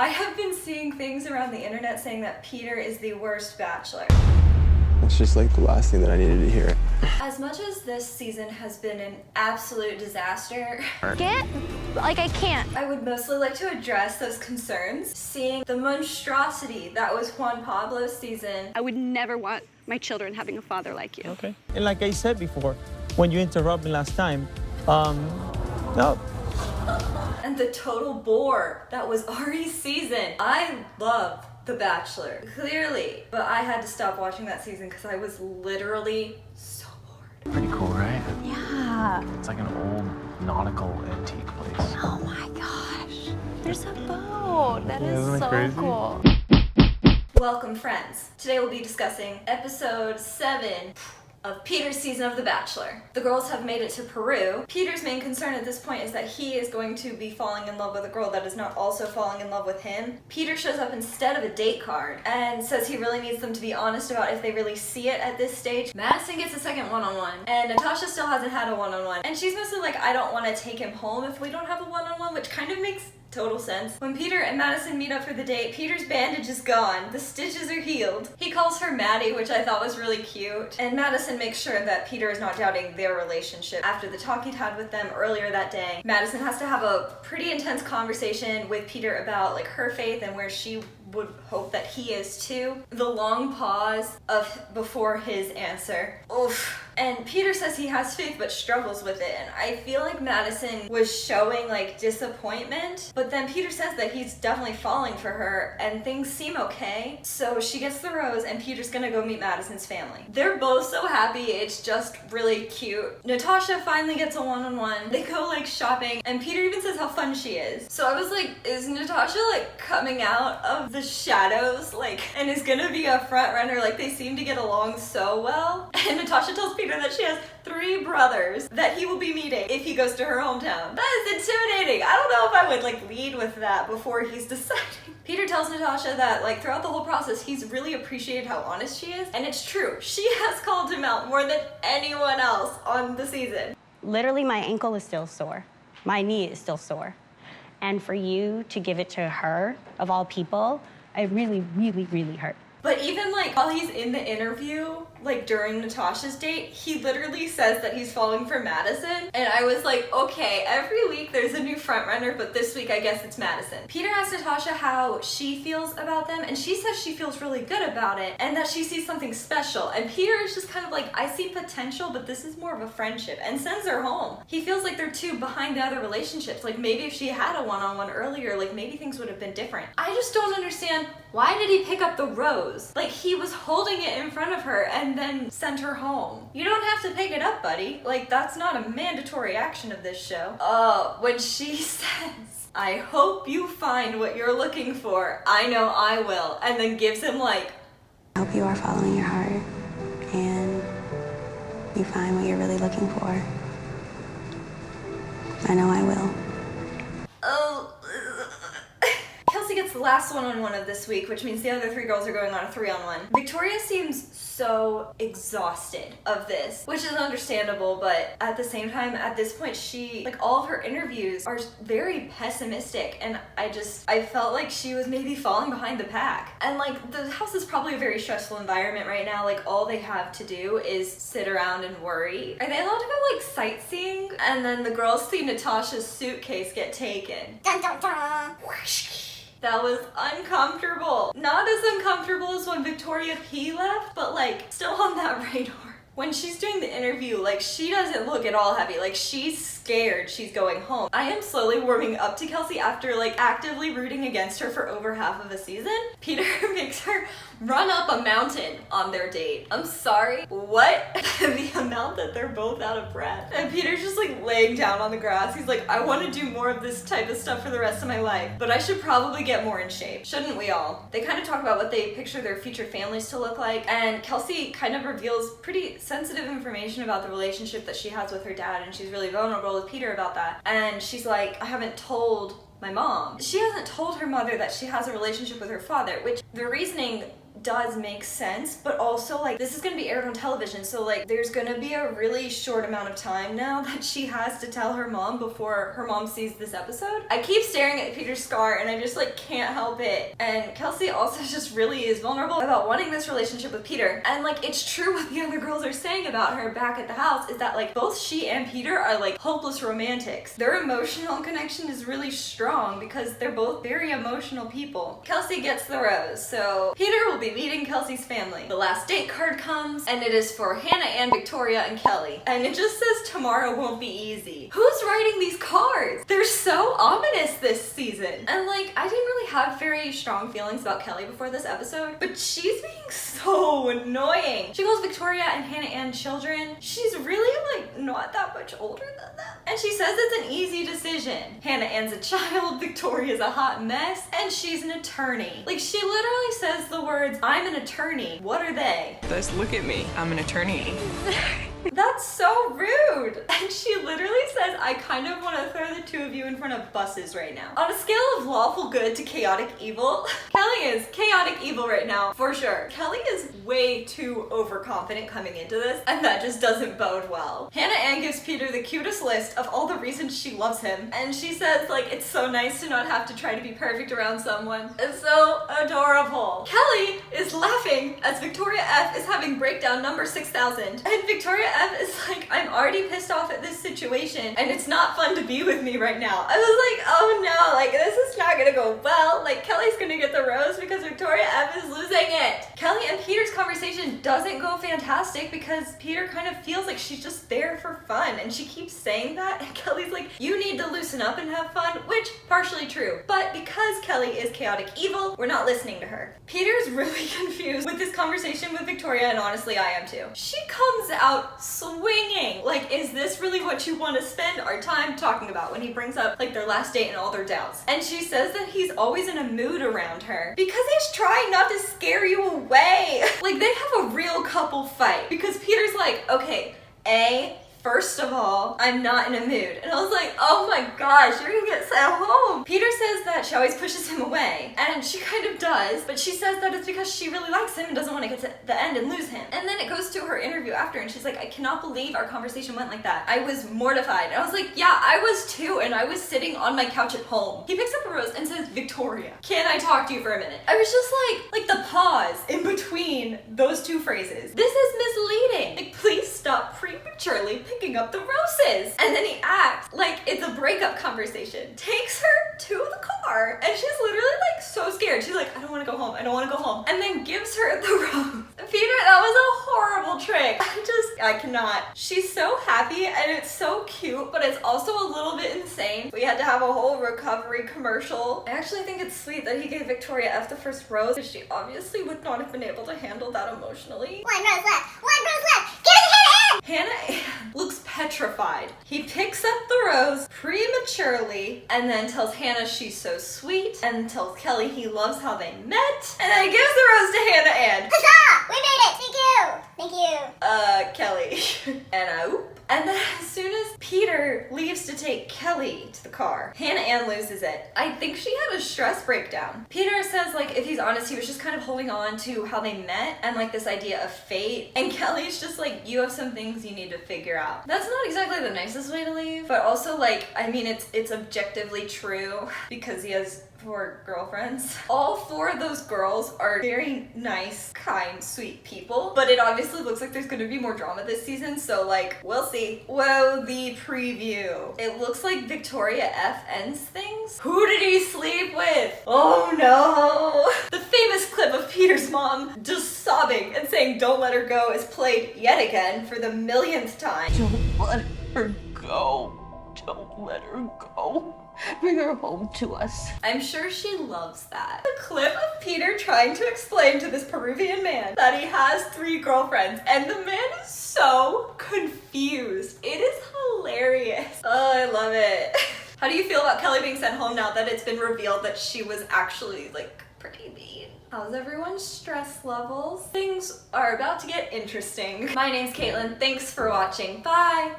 I have been seeing things around the internet saying that Peter is the worst Bachelor. It's just like the last thing that I needed to hear. As much as this season has been an absolute disaster, I can't. I would mostly like to address those concerns. Seeing the monstrosity that was Juan Pablo's season. I would never want my children having a father like you. Okay. And like I said before, when you interrupted me last time, no. And the total bore that was Ari's season. I love The Bachelor, clearly, but I had to stop watching that season because I was literally so bored. Pretty cool, right? Yeah. It's like an old nautical antique place. Oh my gosh. There's a boat. That is isn't it so crazy? cool. Welcome, friends. Today we'll be discussing episode 7 of Peter's season of The Bachelor. The girls have made it to Peru. Peter's main concern at this point is that he is going to be falling in love with a girl that is not also falling in love with him. Peter shows up instead of a date card and says he really needs them to be honest about if they really see it at this stage. Madison gets a second one-on-one, and Natasha still hasn't had a one-on-one. And she's mostly like, I don't want to take him home if we don't have a one-on-one, which kind of makes total sense. When Peter and Madison meet up for the date, Peter's bandage is gone. The stitches are healed. He calls her Maddie, which I thought was really cute. And Madison makes sure that Peter is not doubting their relationship. After the talk he'd had with them earlier that day, Madison has to have a pretty intense conversation with Peter about like her faith and where she would hope that he is too. The long pause before his answer. Oof. And Peter says he has faith but struggles with it, and I feel like Madison was showing like disappointment, but then Peter says that he's definitely falling for her and things seem okay. So she gets the rose and Peter's gonna go meet Madison's family. They're both so happy, it's just really cute. Natasha finally gets a one-on-one. They go like shopping and Peter even says how fun she is. So I was like, is Natasha like coming out of the shadows like and is gonna be a front runner? Like they seem to get along so well. And Natasha tells Peter that she has 3 brothers that he will be meeting if he goes to her hometown. That is intimidating. I don't know if I would like lead with that before he's deciding. Peter tells Natasha that like throughout the whole process he's really appreciated how honest she is, and it's true. She has called him out more than anyone else on the season. Literally, my ankle is still sore. My knee is still sore. And for you to give it to her, of all people, it really, really, really hurt. But even like while he's in the interview, like during Natasha's date, he literally says that he's falling for Madison. And I was like, okay, every week there's a new front runner, but this week I guess it's Madison. Peter asks Natasha how she feels about them, and she says she feels really good about it and that she sees something special. And Peter is just kind of like, I see potential, but this is more of a friendship, and sends her home. He feels like they're too behind the other relationships. Like maybe if she had a one-on-one earlier, like maybe things would have been different. I just don't understand, why did he pick up the rose? Like he was holding it in front of her and then sent her home. You don't have to pick it up, buddy. Like that's not a mandatory action of this show. When she says, I hope you find what you're looking for. I know I will. And then gives him like, I hope you are following your heart and you find what you're really looking for. I know I will. Kelsey gets the last one-on-one of this week, which means the other 3 girls are going on a 3-on-1. Victoria seems so exhausted of this, which is understandable, but at the same time, at this point, she, like all of her interviews are very pessimistic, and I felt like she was maybe falling behind the pack. And like, the house is probably a very stressful environment right now. Like all they have to do is sit around and worry. Are they allowed to go like sightseeing? And then the girls see Natasha's suitcase get taken. Dun, dun, dun. That was uncomfortable. Not as uncomfortable as when Victoria P left, but like still on that radar. When she's doing the interview, like she doesn't look at all happy. Like she's scared she's going home. I am slowly warming up to Kelsey after like actively rooting against her for over half of a season. Peter makes her run up a mountain on their date. I'm sorry, what? The amount that they're both out of breath. And Peter's just like laying down on the grass. He's like, I want to do more of this type of stuff for the rest of my life, but I should probably get more in shape. Shouldn't we all? They kind of talk about what they picture their future families to look like, and Kelsey kind of reveals pretty sensitive information about the relationship that she has with her dad, and she's really vulnerable with Peter about that. And she's like, I haven't told my mom. She hasn't told her mother that she has a relationship with her father, which the reasoning does make sense, but also like this is gonna be aired on television, so like there's gonna be a really short amount of time now that she has to tell her mom before her mom sees this episode. I keep staring at Peter's scar and I just like can't help it. And Kelsey also just really is vulnerable about wanting this relationship with Peter. And like it's true what the other girls are saying about her back at the house is that like both she and Peter are like hopeless romantics. Their emotional connection is really strong because they're both very emotional people. Kelsey gets the rose, so Peter will be meeting Kelsey's family. The last date card comes and it is for Hannah and Victoria and Kelly. And it just says tomorrow won't be easy. Who's writing these cards? They're so ominous this season. And like, I didn't really have very strong feelings about Kelly before this episode, but she's being so annoying. She calls Victoria and Hannah Ann children. She's really like not that much older than them. And she says it's an easy decision. Hannah Ann's a child, Victoria's a hot mess, and she's an attorney. Like she literally says the words, I'm an attorney. What are they? Just look at me. I'm an attorney. That's so rude. And she literally says, I kind of want to throw the two of you in front of buses right now. On a scale of lawful good to chaotic evil, Kelly is chaotic evil right now, for sure. Kelly is way too overconfident coming into this, and that just doesn't bode well. Hannah Ann gives Peter the cutest list of all the reasons she loves him, and she says, like, it's so nice to not have to try to be perfect around someone. It's so adorable. Kelly is laughing as Victoria F is having breakdown number 6000, and Victoria F is like, I'm already pissed off at this situation and it's not fun to be with me right now. I was like, oh no, like this is not gonna go well. Like Kelly's gonna get the rose because Victoria F is losing it. Kelly and Peter's conversation doesn't go fantastic because Peter kind of feels like she's just there for fun and she keeps saying that, and Kelly's like, you need to loosen up and have fun, which partially true. But because Kelly is chaotic evil, we're not listening to her. Peter's really confused with this conversation with Victoria, and honestly I am too. She comes out swinging. Like, is this really what you want to spend our time talking about when he brings up like their last date and all their doubts? And she says that he's always in a mood around her because he's trying not to scare you away. Like they have a real couple fight because Peter's like, okay, first of all, I'm not in a mood. And I was like, oh my gosh, you're gonna get sent home. Peter says that she always pushes him away, and she kind of does, but she says that it's because she really likes him and doesn't want to get to the end and lose him. And then it goes to her interview after, and she's like, I cannot believe our conversation went like that. I was mortified. And I was like, yeah, I was too, and I was sitting on my couch at home. He picks up a rose and says, Victoria, can I talk to you for a minute? I was just like the pause in between those two phrases. This is misleading. Like, please stop prematurely picking up the roses. And then he acts like it's a breakup conversation, takes her to the car, and she's literally like so scared. She's like, I don't want to go home. I don't want to go home. And then gives her the rose. Peter, that was a horrible trick. I cannot. She's so happy and it's so cute, but it's also a little bit insane. We had to have a whole recovery commercial. I actually think it's sweet that he gave Victoria F the first rose because she obviously would not have been able to handle that emotionally. One rose left. One rose left. Give it to Hannah Ann. Hannah looks petrified. He picks up the rose prematurely and then tells Hannah she's so sweet and tells Kelly he loves how they met, and then he gives the rose to Hannah Ann. Huzzah! We made it! Thank you! Thank you. Kelly. And oop. And then as soon as Peter leaves to take Kelly to the car, Hannah Ann loses it. I think she had a stress breakdown. Peter says, like, if he's honest, he was just kind of holding on to how they met and like this idea of fate. And Kelly's just like, you have some things you need to figure out. That's not exactly the nicest way to leave, but also like, I mean, it's objectively true because he has 4 girlfriends. All 4 of those girls are very nice, kind, sweet people, but it obviously looks like there's gonna be more drama this season, so like, we'll see. Whoa, the preview. It looks like Victoria F ends things. Who did he sleep with? Oh no! The famous clip of Peter's mom just sobbing and saying don't let her go is played yet again for the millionth time. Don't let her go. Don't let her go. Bring her home to us. I'm sure she loves that. The clip of Peter trying to explain to this Peruvian man that he has 3 girlfriends, and the man is so confused. It is hilarious. Oh, I love it. How do you feel about Kelly being sent home now that it's been revealed that she was actually like pretty mean? How's everyone's stress levels? Things are about to get interesting. My name's Caitlin. Thanks for watching. Bye.